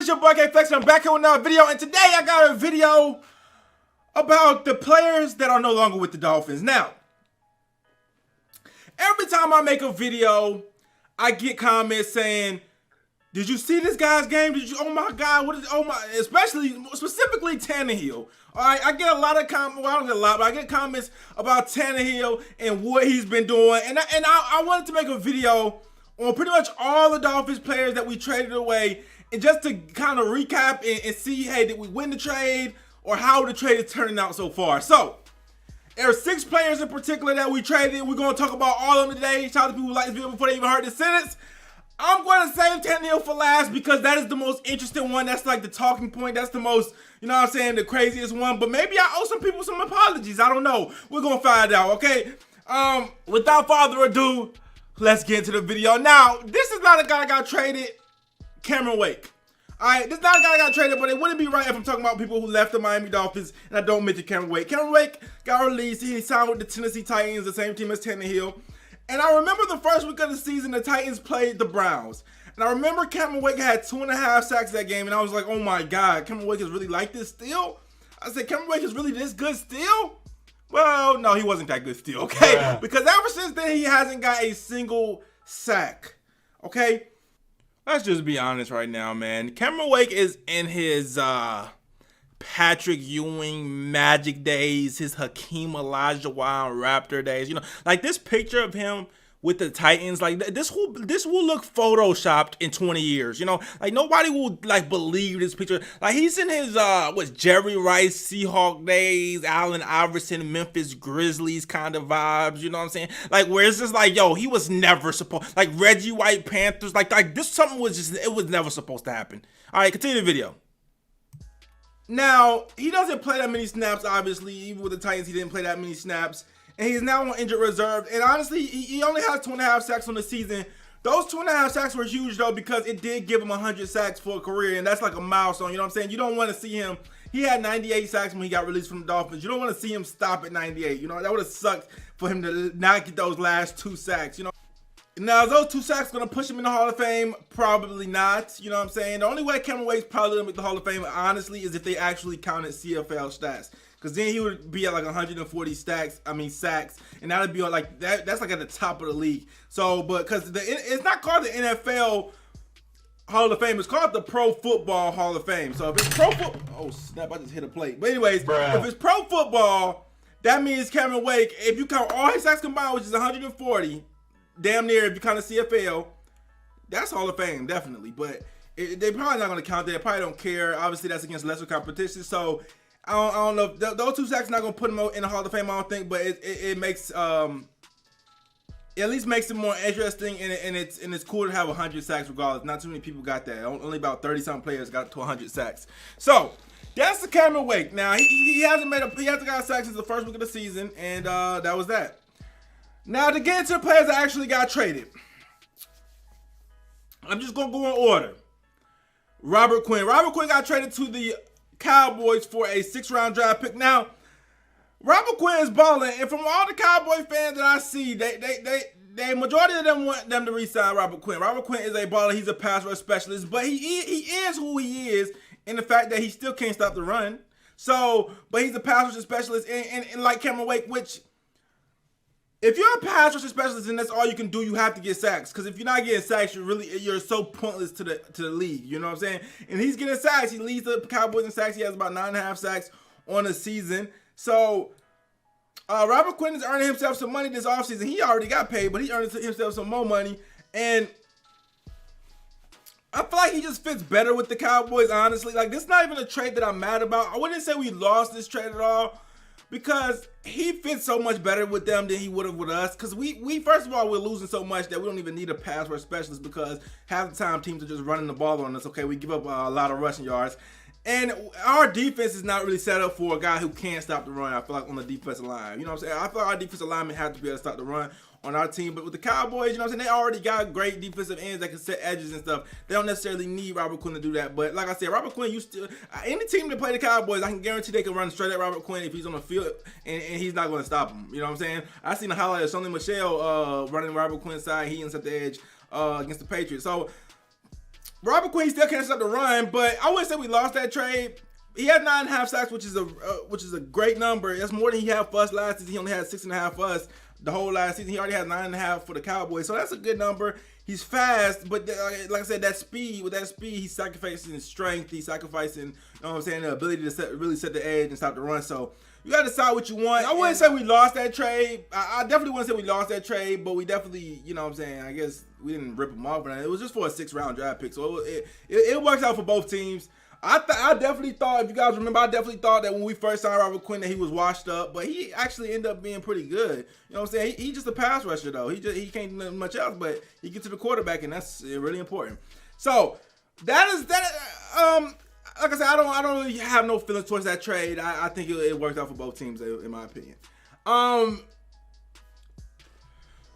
it's your boy K-Flex, and I'm back here with another video, and today I got a video about the players that are no longer with the Dolphins. Now, every time I make a video, I get comments saying, did you see this guy's game? Did you, oh my God, what is, oh my, specifically TanneHill. All right, I get a lot of comments, well I don't get a lot, but I get comments about TanneHill and what he's been doing, and I wanted to make a video on pretty much all the Dolphins players that we traded away, and just to kind of recap and see, hey, did we win the trade, or how the trade is turning out so far. So, there are 6 players in particular that we traded. We're going to talk about all of them today. Shout out to people who like this video before they even heard the sentence. I'm going to save TanneHill for last because that is the most interesting one. That's like the talking point. That's the most, you know what I'm saying, the craziest one. But maybe I owe some people some apologies. I don't know. We're going to find out, okay? Without further ado, let's get into the video. Now, this is not a guy that got traded, Cameron Wake. Alright, this is not a guy that got traded, but it wouldn't be right if I'm talking about people who left the Miami Dolphins and I don't mention Cameron Wake. Cameron Wake got released. He signed with the Tennessee Titans, the same team as TanneHill. And I remember the first week of the season, the Titans played the Browns. And I remember Cameron Wake had 2.5 sacks that game, and I was like, oh my God, Cameron Wake is really like this still? I said, Cameron Wake is really this good still? Well, no, he wasn't that good still, okay? Yeah. Because ever since then, he hasn't got a single sack, okay? Let's just be honest right now, man. Cameron Wake is in his Patrick Ewing Magic days, his Hakeem Olajuwon Raptor days. You know, like this picture of him with the Titans, like this will look photoshopped in 20 years. You know, like nobody will like believe this picture. Like he's in his Jerry Rice Seahawk days, Allen Iverson Memphis Grizzlies kind of vibes. You know what I'm saying? Like where it's just like, yo, he was never supposed, like Reggie White Panthers, like this something was just, it was never supposed to happen. All right, continue the video. Now, he doesn't play that many snaps, obviously. Even with the Titans, he didn't play that many snaps. And he's now on injured reserve. And honestly, he only has 2.5 sacks on the season. Those 2.5 sacks were huge, though, because it did give him 100 sacks for a career. And that's like a milestone, you know what I'm saying? You don't want to see him. He had 98 sacks when he got released from the Dolphins. You don't want to see him stop at 98. You know, that would have sucked for him to not get those last 2 sacks, you know? Now, is those 2 sacks going to push him in the Hall of Fame? Probably not. You know what I'm saying? The only way Cameron Wake's probably going to make the Hall of Fame, honestly, is if they actually counted CFL stats. Because then he would be at like 140 sacks, and that would be like, that's like at the top of the league. So, but because it's not called the NFL Hall of Fame, it's called the Pro Football Hall of Fame. So if it's pro football, oh snap, I just hit a plate. But anyways, if it's pro football, that means Cameron Wake, if you count all his sacks combined, which is 140, damn near, if you count the CFL, that's Hall of Fame, definitely. But they're probably not going to count that. They probably don't care. Obviously, that's against lesser competition. So I don't know. Those 2 sacks not going to put him in the Hall of Fame, I don't think. But it makes, it at least makes it more interesting. And it's cool to have 100 sacks regardless. Not too many people got that. Only about 30-something players got to 100 sacks. So that's the Cameron Wake. Now, he hasn't got sacks since the first week of the season. And that was that. Now, to get into the players that actually got traded, I'm just going to go in order. Robert Quinn. Robert Quinn got traded to the Cowboys for a 6th-round draft pick. Now, Robert Quinn is balling, and from all the Cowboy fans that I see, they majority of them want them to re-sign Robert Quinn. Robert Quinn is a baller. He's a pass rush specialist, but he is who he is in the fact that he still can't stop the run. So, but he's a pass rush specialist, and like Cameron Wake, which, if you're a pass rusher specialist and that's all you can do, you have to get sacks. Because if you're not getting sacks, you're so pointless to the league. You know what I'm saying? And he's getting sacks. He leads the Cowboys in sacks. He has about 9.5 sacks on the season. So Robert Quinn is earning himself some money this offseason. He already got paid, but he earned himself some more money. And I feel like he just fits better with the Cowboys, honestly. Like, this is not even a trade that I'm mad about. I wouldn't say we lost this trade at all, because he fits so much better with them than he would have with us. Because we first of all, we're losing so much that we don't even need a pass rush specialist, because half the time teams are just running the ball on us. Okay, we give up a lot of rushing yards. And our defense is not really set up for a guy who can't stop the run, I feel like, on the defensive line. You know what I'm saying? I feel like our defensive linemen have to be able to stop the run on our team. But with the Cowboys, you know what I'm saying, they already got great defensive ends that can set edges and stuff. They don't necessarily need Robert Quinn to do that. But like I said, Robert Quinn, any team that play the Cowboys, I can guarantee they can run straight at Robert Quinn if he's on the field, and he's not going to stop him. You know what I'm saying? I seen a highlight of Sonny Michel running Robert Quinn's side. He ends at the edge against the Patriots. So Robert Quinn still can't stop the run, but I wouldn't say we lost that trade. He had 9.5 sacks, which is a great number. That's more than he had for us last season. He only had 6.5 for us the whole last season. He already had 9.5 for the Cowboys, so that's a good number. He's fast, but like I said, that speed. With that speed, he's sacrificing his strength. He's sacrificing, you know what I'm saying, the ability to really set the edge and stop the run. So you got to decide what you want. I wouldn't say we lost that trade. I definitely wouldn't say we lost that trade, but we definitely, you know what I'm saying, I guess we didn't rip him off. But it was just for a 6th-round draft pick, so it works out for both teams. I definitely thought, if you guys remember, I definitely thought that when we first signed Robert Quinn that he was washed up, but he actually ended up being pretty good. You know what I'm saying? He's just a pass rusher, though. He can't do much else, but he gets to the quarterback, and that's really important. So that. Like I said, I don't really have no feelings towards that trade. I think it worked out for both teams, in my opinion.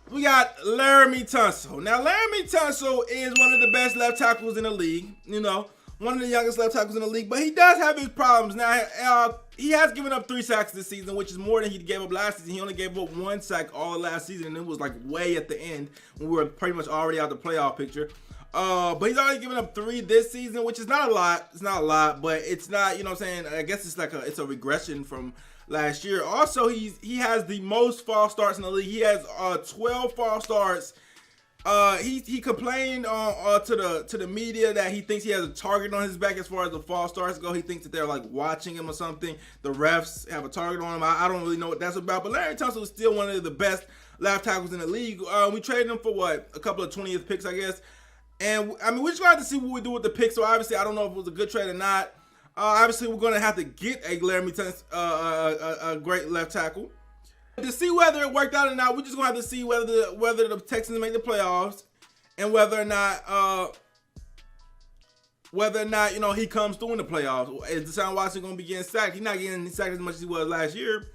We got Laremy Tunsil. Now, Laremy Tunsil is one of the best left tackles in the league. You know, one of the youngest left tackles in the league, but he does have his problems. Now, he has given up 3 sacks this season, which is more than he gave up last season. He only gave up 1 sack all of last season, and it was like way at the end when we were pretty much already out the playoff picture. But he's already given up 3 this season, which is not a lot. It's not a lot, but it's not, you know what I'm saying? I guess it's a regression from last year. Also, he has the most false starts in the league. He has 12 false starts. He complained to the media that he thinks he has a target on his back as far as the false starts go. He thinks that they're like watching him or something. The refs have a target on him. I don't really know what that's about. But Laremy Tunsil is still one of the best left tackles in the league. We traded him for a couple of 20th picks, I guess. And I mean, we're just gonna have to see what we do with the pick. So obviously, I don't know if it was a good trade or not. Obviously, we're gonna have to get a Laremy Tunsil, a great left tackle. To see whether it worked out or not, we're just gonna have to see whether the Texans make the playoffs and whether or not you know he comes through in the playoffs. Is Deshaun Watson gonna be getting sacked? He's not getting sacked as much as he was last year.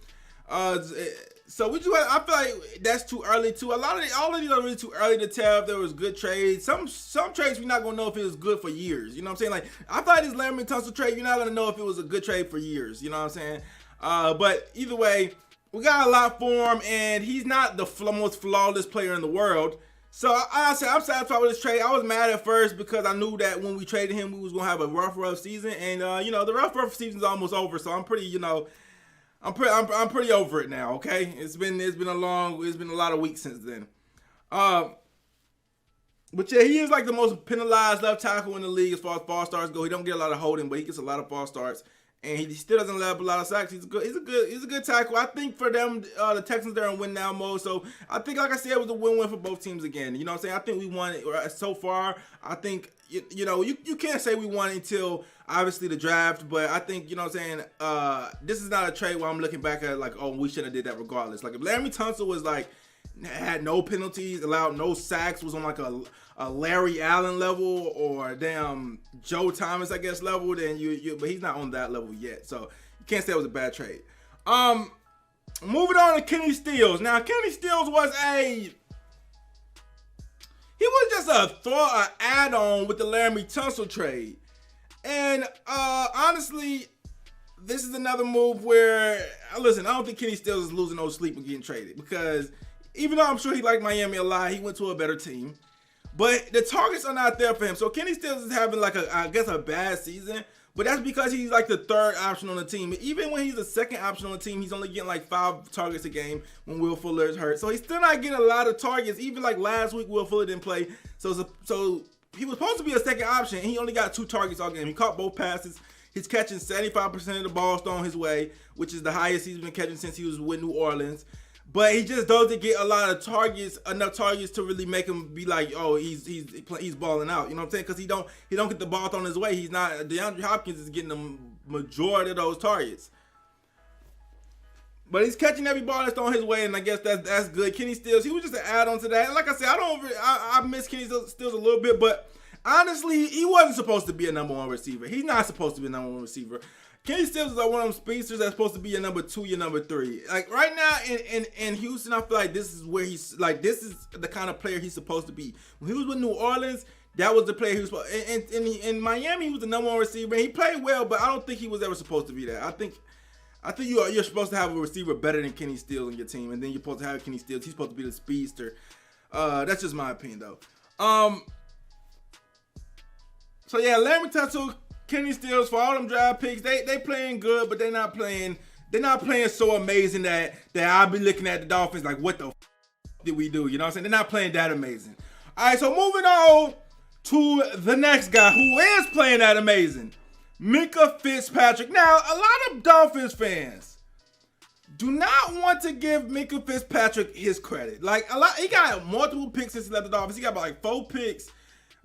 So I feel like that's too early too. All of these are really too early to tell if there was good trades. Some trades we're not gonna know if it was good for years. You know what I'm saying? Like I thought this Laremy Tunsil trade, you're not gonna know if it was a good trade for years. You know what I'm saying? But either way, we got a lot for him, and he's not the most flawless player in the world. So I'm satisfied with this trade. I was mad at first because I knew that when we traded him, we was gonna have a rough season, and you know the rough season's almost over. So I'm pretty, you know. I'm pretty over it now, okay? It's been a lot of weeks since then. But yeah, he is like the most penalized left tackle in the league as far as false starts go. He don't get a lot of holding, but he gets a lot of false starts, and he still doesn't let up a lot of sacks. He's a good tackle. I think for them, the Texans, they're in win now mode. So I think, like I said, it was a win-win for both teams again. You know what I'm saying? I think we won it so far. I think you know you can't say we won until obviously the draft, but I think, you know what I'm saying, this is not a trade where I'm looking back at like, oh, we should have did that regardless. Like if Laremy Tunsil was like had no penalties, allowed no sacks, was on like a Larry Allen level or damn Joe Thomas, I guess, level, then but he's not on that level yet. So you can't say it was a bad trade. Moving on to Kenny Stills. Now Kenny Stills was just an add-on with the Laremy Tunsil trade. And honestly, this is another move where, listen, I don't think Kenny Stills is losing no sleep and getting traded, because even though I'm sure he liked Miami a lot, he went to a better team. But the targets are not there for him. So Kenny Stills is having like I guess a bad season, but that's because he's like the 3rd option on the team. Even when he's the 2nd option on the team, he's only getting like 5 targets a game when Will Fuller is hurt. So he's still not getting a lot of targets. Even like last week, Will Fuller didn't play. So he was supposed to be a 2nd option, and he only got 2 targets all game. He caught both passes. He's catching 75% of the balls thrown his way, which is the highest he's been catching since he was with New Orleans. But he just doesn't get a lot of targets, enough targets to really make him be like, oh, he's balling out. You know what I'm saying? Because he don't get the ball thrown his way. He's not. DeAndre Hopkins is getting the majority of those targets. But he's catching every ball that's thrown his way, and I guess that's good. Kenny Stills, he was just an add-on to that. And like I said, I miss Kenny Stills a little bit, but honestly, he wasn't supposed to be a number 1 receiver. He's not supposed to be a number 1 receiver. Kenny Stills is like one of them speedsters that's supposed to be your number 2, your number 3. Like right now in Houston, I feel like this is where this is the kind of player he's supposed to be. When he was with New Orleans, that was the player he was supposed. In Miami, he was the number 1 receiver, and he played well, but I don't think he was ever supposed to be that. I think you're supposed to have a receiver better than Kenny Stills on your team, and then you're supposed to have Kenny Stills. He's supposed to be the speedster. That's just my opinion, though. So yeah, Laremy Tunsil, Kenny Stills, for all them draft picks, they playing good, but they're not playing so amazing that I'll be looking at the Dolphins like, what the did we do? You know what I'm saying? They're not playing that amazing. All right, so moving on to the next guy who is playing that amazing, Mikal Fitzpatrick. Now, a lot of Dolphins fans do not want to give Mikal Fitzpatrick his credit. Like, he got multiple picks since he left the Dolphins. He got about like 4 picks,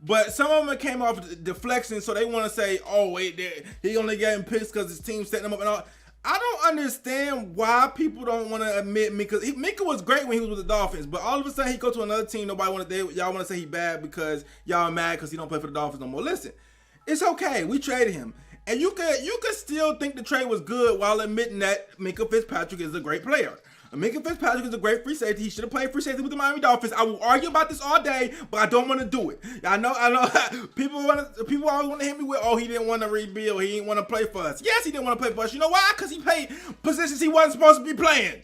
but some of them came off deflection, so they want to say, oh, wait, he only getting picks because his team setting him up and all. I don't understand why people don't want to admit Mikal. Mikal was great when he was with the Dolphins, but all of a sudden he go to another team. Y'all want to say he bad because y'all are mad because he don't play for the Dolphins no more. Listen, it's okay. We traded him, and you could still think the trade was good while admitting that Mikal Fitzpatrick is a great player. Mikal Fitzpatrick is a great free safety. He should have played free safety with the Miami Dolphins. I will argue about this all day, but I don't want to do it. I know. People always want to hit me with, oh, he didn't want to rebuild. He didn't want to play for us. Yes, he didn't want to play for us. You know why? Because he played positions he wasn't supposed to be playing.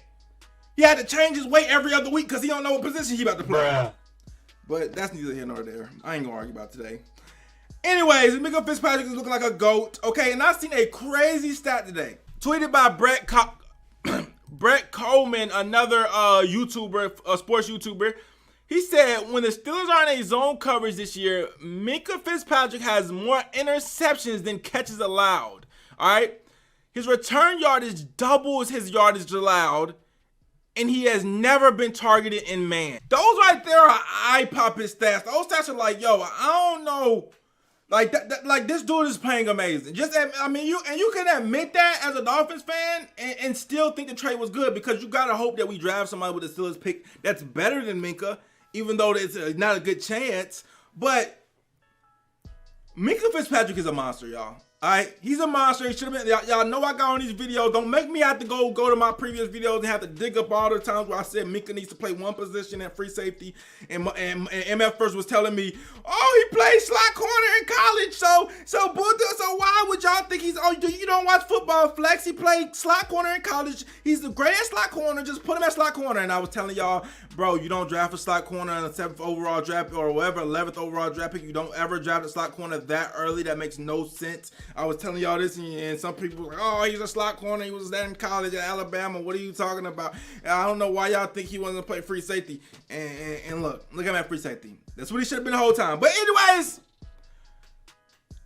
He had to change his weight every other week because he don't know what position he about to play. Bruh. But that's neither here nor there. I ain't gonna argue about it today. Anyways, Mikal Fitzpatrick is looking like a GOAT. Okay, and I seen a crazy stat today, tweeted by Brett Coleman, another YouTuber, a sports YouTuber. He said, when the Steelers are in a zone coverage this year, Mikal Fitzpatrick has more interceptions than catches allowed. All right? His return yardage doubles his yardage allowed, and he has never been targeted in man. Those right there are eye-popping stats. Those stats are like, yo, I don't know. Like like this dude is playing amazing. You can admit that as a Dolphins fan and still think the trade was good, because you gotta hope that we draft somebody with the Steelers pick that's better than Minkah, even though it's not a good chance. But Mikal Fitzpatrick is a monster, y'all. All right, he's a monster. He should have been. Y'all know I got on these videos. Don't make me have to go to my previous videos and have to dig up all the times where I said Minkah needs to play one position at free safety, and MF first was telling me, oh, he played slot corner in college. So why would y'all think he's? Oh, you don't watch football, Flex? He played slot corner in college. He's the greatest slot corner. Just put him at slot corner. And I was telling y'all, bro, you don't draft a slot corner in the 7th overall draft or whatever 11th overall draft pick. You don't ever draft a slot corner that early. That makes no sense. I was telling y'all this, and some people were like, oh, he's a slot corner. He was there in college at Alabama. What are you talking about? And I don't know why y'all think he wasn't going to play free safety. And look at him at free safety. That's what he should have been the whole time. But anyways,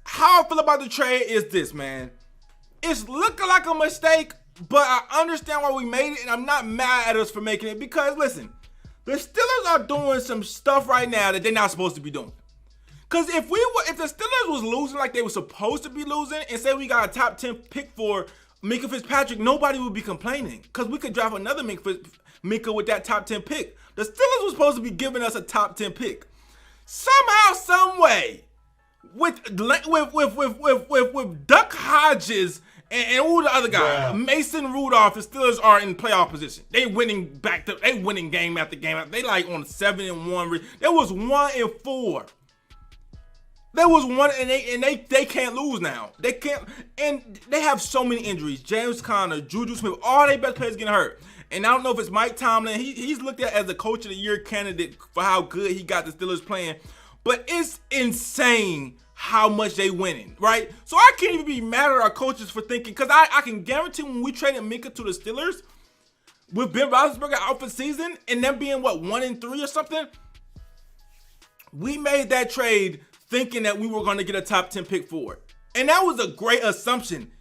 how I feel about the trade is this, man. It's looking like a mistake, but I understand why we made it, and I'm not mad at us for making it, because, listen, the Steelers are doing some stuff right now that they're not supposed to be doing. Because if the Steelers was losing like they were supposed to be losing, and say we got a top 10 pick for Mikal Fitzpatrick, nobody would be complaining, because we could draft another Minkah with that top 10 pick. The Steelers was supposed to be giving us a top 10 pick. Somehow, some way, with Duck Hodges and who the other guy, yeah, Mason Rudolph, the Steelers are in playoff position. They winning game after game. They like on 7-1. There was 1-4. There was one, and they can't lose now. They can't, and they have so many injuries. James Conner, Juju Smith, all their best players getting hurt. And I don't know if it's Mike Tomlin. He's looked at as a coach of the year candidate for how good he got the Steelers playing. But it's insane how much they winning, right? So I can't even be mad at our coaches for thinking, because I can guarantee when we traded Minkah to the Steelers, with Ben Roethlisberger out for the season, and them being, 1-3 or something, we made that trade thinking that we were going to get a top 10 pick for it. And that was a great assumption.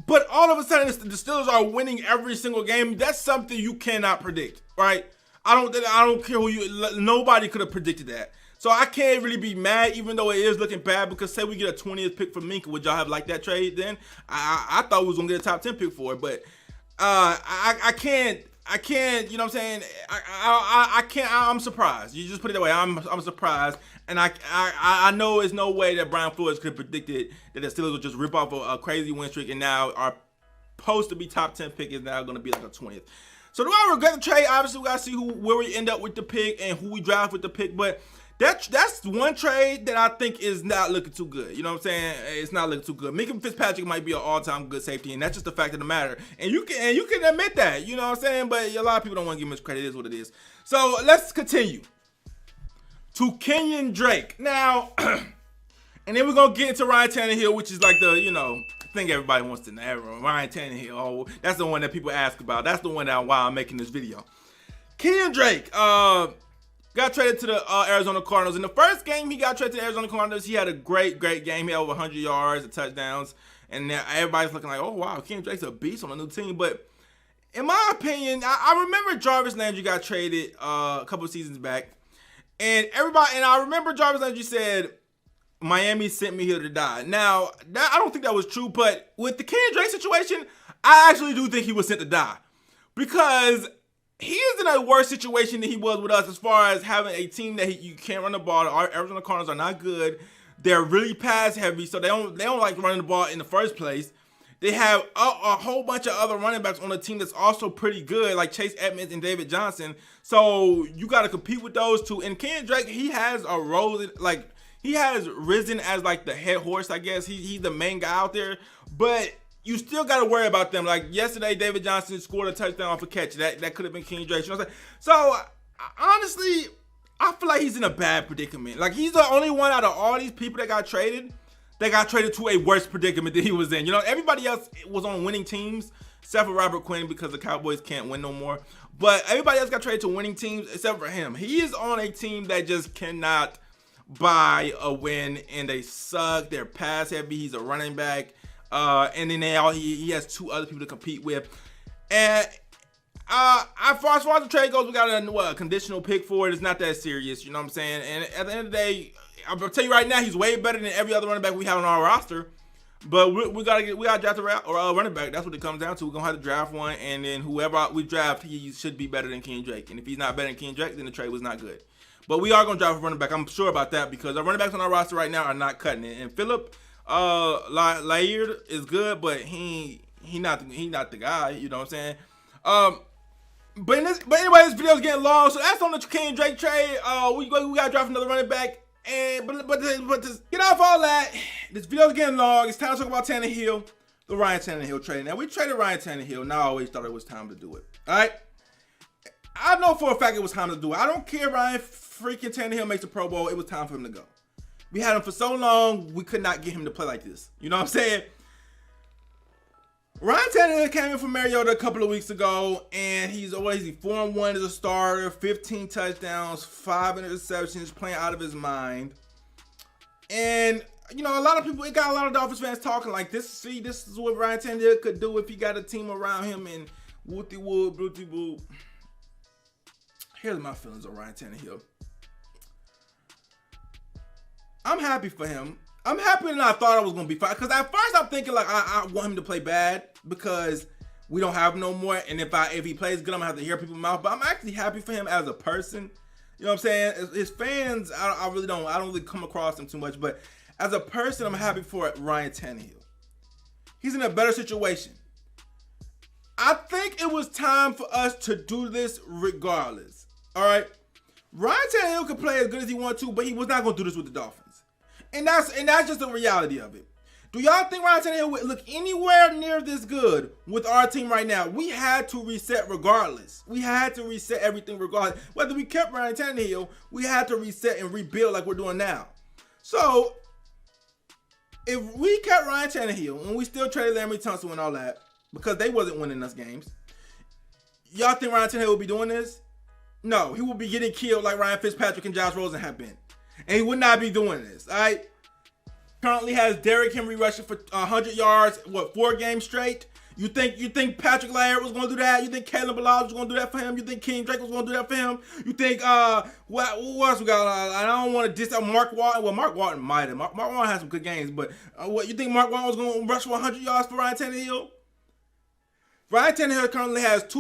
But all of a sudden, the Steelers are winning every single game. That's something you cannot predict, right? I don't care nobody could have predicted that. So I can't really be mad, even though it is looking bad, because say we get a 20th pick for Minkah, would y'all have liked that trade then? I thought we was going to get a top 10 pick for it, but I can't, you know what I'm saying? I can't, I'm surprised. You just put it that way. I'm surprised. And I know there's no way that Brian Flores could have predicted that the Steelers would just rip off a crazy win streak, and now our supposed to be top 10 pick is now going to be like a 20th. So do I regret the trade? Obviously, we got to see where we end up with the pick and who we draft with the pick, but that's one trade that I think is not looking too good. You know what I'm saying? It's not looking too good. Mikal Fitzpatrick might be an all-time good safety, and that's just the fact of the matter. And you can admit that. You know what I'm saying? But a lot of people don't want to give him his credit. It is what it is. So let's continue to Kenyan Drake. Now, And then we're going to get into Ryan Tannehill, which is like the, thing everybody wants to know. Ryan Tannehill. Oh, that's the one that people ask about. That's the one why I'm making this video. Kenyan Drake got traded to the Arizona Cardinals. In the first game he got traded to the Arizona Cardinals, he had a great game. He had over 100 yards and touchdowns. And now everybody's looking like, oh, wow, Kenyan Drake's a beast on a new team. But in my opinion, I remember Jarvis Landry got traded a couple of seasons back. And I remember Jarvis Landry said, Miami sent me here to die. Now, I don't think that was true, but with the Kenyan Drake situation, I actually do think he was sent to die. Because he is in a worse situation than he was with us as far as having a team that you can't run the ball. Our Arizona Cardinals are not good. They're really pass heavy, so they don't like running the ball in the first place. They have a whole bunch of other running backs on the team that's also pretty good, like Chase Edmonds and David Johnson. So you got to compete with those two. And Kenyan Drake, he has a role, like he has risen as like the head horse, I guess. He's the main guy out there, but you still got to worry about them. Like yesterday, David Johnson scored a touchdown off a catch. That could have been Kenyan Drake. You know what I'm saying? So honestly, I feel like he's in a bad predicament. Like he's the only one out of all these people that got traded to a worse predicament than he was in. Everybody else was on winning teams, except for Robert Quinn because the Cowboys can't win no more. But everybody else got traded to winning teams except for him. He is on a team that just cannot buy a win, and they suck. They're pass heavy. He's a running back, and then he has two other people to compete with. And as far as the trade goes, we got a conditional pick for it. It's not that serious, you know what I'm saying? And at the end of the day, I'm gonna tell you right now, he's way better than every other running back we have on our roster. But we gotta draft a running back. That's what it comes down to. We're gonna have to draft one, and then whoever we draft, he should be better than Kenyan Drake. And if he's not better than Kenyan Drake, then the trade was not good. But we are gonna draft a running back. I'm sure about that because our running backs on our roster right now are not cutting it. And Philip Laird is good, but he not the guy. You know what I'm saying? But anyway, this video's getting long, so that's on the Kenyan Drake trade. We gotta draft another running back. But to get off all that, this video's getting long. It's time to talk about Tannehill, the Ryan Tannehill trade. Now we traded Ryan Tannehill, and I always thought it was time to do it. All right, I know for a fact it was time to do it. I don't care if Ryan freaking Tannehill makes the Pro Bowl. It was time for him to go. We had him for so long, we could not get him to play like this. You know what I'm saying? Ryan Tannehill came in from Mariota a couple of weeks ago, and he's 4-1 as a starter, 15 touchdowns, 5 interceptions, playing out of his mind. And a lot of people, it got a lot of Dolphins fans talking like this. This is what Ryan Tannehill could do if he got a team around him. And wooty wood, booty boo. Here's my feelings on Ryan Tannehill. I'm happy for him. I'm happier than I thought I was going to be fine. Because at first I'm thinking like I want him to play bad because we don't have him no more. And if he plays good, I'm going to have to hear people's mouth. But I'm actually happy for him as a person. You know what I'm saying? His fans, I don't really come across him too much. But as a person, I'm happy for Ryan Tannehill. He's in a better situation. I think it was time for us to do this regardless. All right? Ryan Tannehill could play as good as he wanted to, but he was not going to do this with the Dolphins. And that's just the reality of it. Do y'all think Ryan Tannehill would look anywhere near this good with our team right now? We had to reset regardless. We had to reset everything regardless. Whether we kept Ryan Tannehill, we had to reset and rebuild like we're doing now. So, if we kept Ryan Tannehill and we still traded Laremy Tunsil and all that, because they wasn't winning us games, y'all think Ryan Tannehill would be doing this? No, he would be getting killed like Ryan Fitzpatrick and Josh Rosen have been. And he would not be doing this, all right? Currently has Derrick Henry rushing for 100 yards, 4 games straight? You think Patrick Laird was going to do that? You think Caleb Ballard was going to do that for him? You think Kenyan Drake was going to do that for him? You think, who else we got? I don't want to diss Mark Walton. Well, Mark Walton might have. Mark Walton had some good games, but what you think Mark Walton was going to rush for 100 yards for Ryan Tannehill? Ryan Tannehill currently has a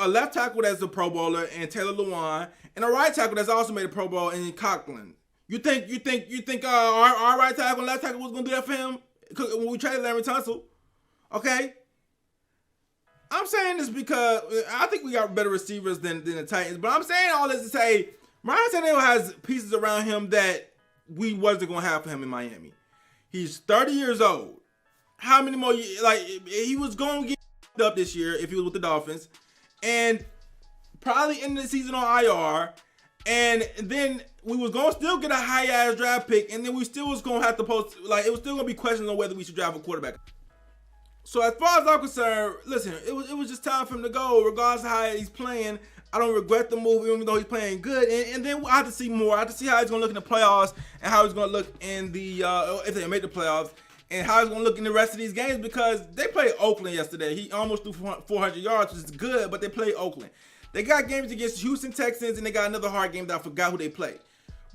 left tackle that's a Pro Bowler and Taylor Lewan, and a right tackle that's also made a Pro Bowl in Conklin. You think our right tackle and left tackle was gonna do that for him when we traded Laremy Tunsil? Okay. I'm saying this because I think we got better receivers than the Titans, but I'm saying all this to say Ryan Tannehill has pieces around him that we wasn't gonna have for him in Miami. He's 30 years old. How many more years? Like he was gonna get up this year if he was with the Dolphins, and probably end the season on IR. And then we was gonna still get a high ass draft pick, and then we still was gonna have to post, like, it was still gonna be questions on whether we should draft a quarterback. So as far as I'm concerned, listen, it was just time for him to go, regardless of how he's playing. I don't regret the move, even though he's playing good. And then I have to see more. I have to see how he's gonna look in the playoffs, and how he's gonna look in the if they make the playoffs, and how he's gonna look in the rest of these games, because they played Oakland yesterday. He almost threw 400 yards, which is good, but they played Oakland. They got games against Houston Texans, and they got another hard game that I forgot who they played.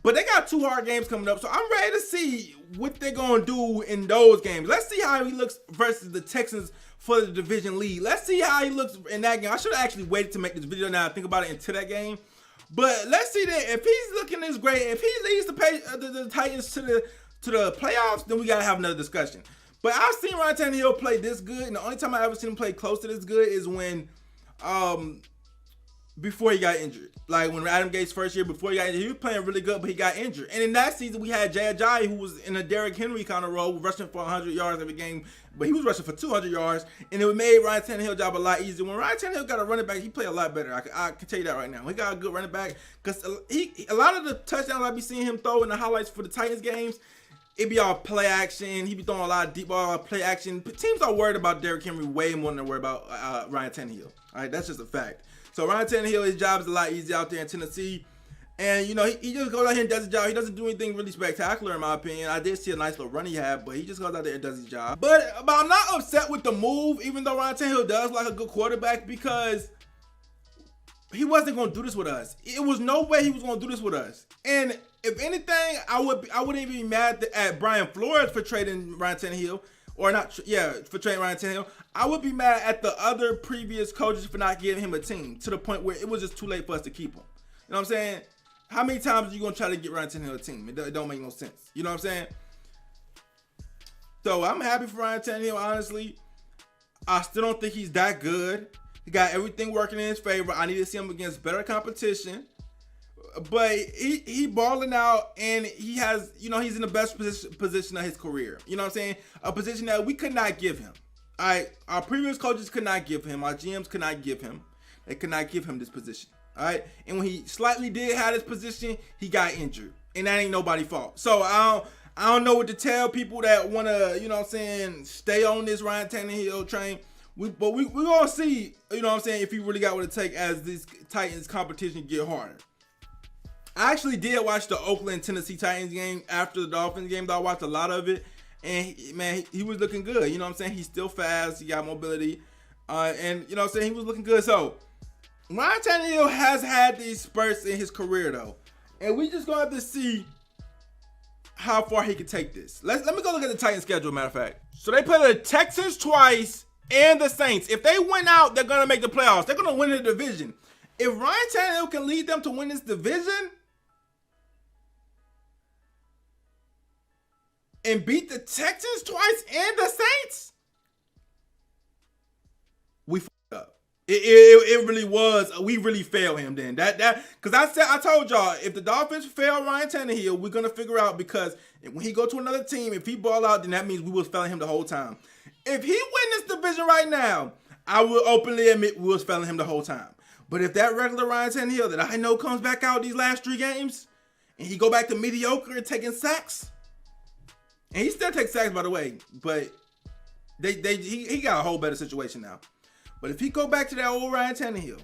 But they got 2 hard games coming up, so I'm ready to see what they're going to do in those games. Let's see how he looks versus the Texans for the division lead. Let's see how he looks in that game. I should have actually waited to make this video now. Think about it into that game. But let's see that if he's looking this great, if he leads the Titans to the playoffs, then we got to have another discussion. But I've seen Ryan Tannehill play this good, and the only time I ever seen him play close to this good is when before he got injured. Like when Adam Gates' first year, before he got injured, he was playing really good, but he got injured. And in that season, we had Jay Ajayi, who was in a Derrick Henry kind of role, rushing for 100 yards every game, but he was rushing for 200 yards, and it made Ryan Tannehill's job a lot easier. When Ryan Tannehill got a running back, he played a lot better. I can tell you that right now. He got a good running back, because a lot of the touchdowns I be seeing him throw in the highlights for the Titans games, it be all play action. He be throwing a lot of deep ball, play action. Teams are worried about Derrick Henry way more than they're worried about Ryan Tannehill. All right, that's just a fact. So Ryan Tannehill, his job is a lot easier out there in Tennessee. And, you know, he just goes out here and does his job. He doesn't do anything really spectacular, in my opinion. I did see a nice little run he had, but he just goes out there and does his job. But I'm not upset with the move, even though Ryan Tannehill does like a good quarterback, because he wasn't going to do this with us. It was no way he was going to do this with us. And if anything, I wouldn't even be mad at Brian Flores for trading Ryan Tannehill. Or not, yeah, for trading Ryan Tannehill. I would be mad at the other previous coaches for not giving him a team, to the point where it was just too late for us to keep him. You know what I'm saying? How many times are you going to try to get Ryan Tannehill a team? It don't make no sense. You know what I'm saying? So I'm happy for Ryan Tannehill, honestly. I still don't think he's that good. He got everything working in his favor. I need to see him against better competition. But he balling out, and he has, you know, he's in the best position of his career. You know what I'm saying? A position that we could not give him. All right, our previous coaches could not give him. Our GMs could not give him. They could not give him this position. All right, and when he slightly did have this position, he got injured, and that ain't nobody's fault. So I don't know what to tell people that want to, you know what I'm saying, stay on this Ryan Tannehill train. But we gonna see, you know what I'm saying, if he really got what it takes as this Titans competition get harder. I actually did watch the Oakland Tennessee Titans game after the Dolphins game, though I watched a lot of it. And, man, he was looking good. You know what I'm saying? He's still fast. He got mobility. And, you know what I'm saying? He was looking good. So, Ryan Tannehill has had these spurts in his career, though. And we just going to have to see how far he can take this. Let me go look at the Titans schedule, matter of fact. So, they play the Texans twice and the Saints. If they win out, they're going to make the playoffs. They're going to win the division. If Ryan Tannehill can lead them to win this division and beat the Texans twice and the Saints, we fucked up. It really was. We really failed him then. Because I told y'all, if the Dolphins fail Ryan Tannehill, we're gonna figure out, because when he go to another team, if he ball out, then that means we was failing him the whole time. If he win this division right now, I will openly admit we was failing him the whole time. But if that regular Ryan Tannehill that I know comes back out these last 3 games, and he go back to mediocre and taking sacks, and he still takes sacks, by the way, but he got a whole better situation now. But if he go back to that old Ryan Tannehill,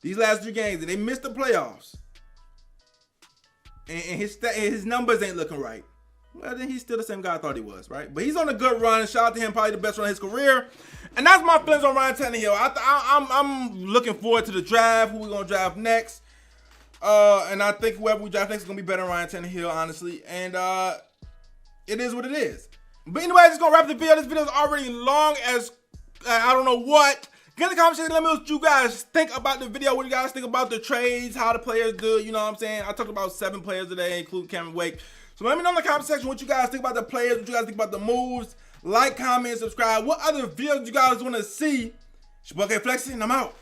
these last 3 games, and they missed the playoffs, and his numbers ain't looking right, well, then he's still the same guy I thought he was, right? But he's on a good run. Shout out to him, probably the best run of his career. And that's my feelings on Ryan Tannehill. I'm looking forward to the draft, who we're going to draft next. And I think whoever we draft next is going to be better than Ryan Tannehill, honestly. And it is what it is. But anyway, I'm just going to wrap the video. This video is already long as I don't know what. Get in the comment section, let me know what you guys think about the video. What do you guys think about the trades, how the players do, you know what I'm saying? I talked about 7 players today, including Kenyan Drake. So let me know in the comment section what you guys think about the players, what you guys think about the moves. Like, comment, subscribe. What other videos you guys want to see? It's your boy K Flexing, and I'm out.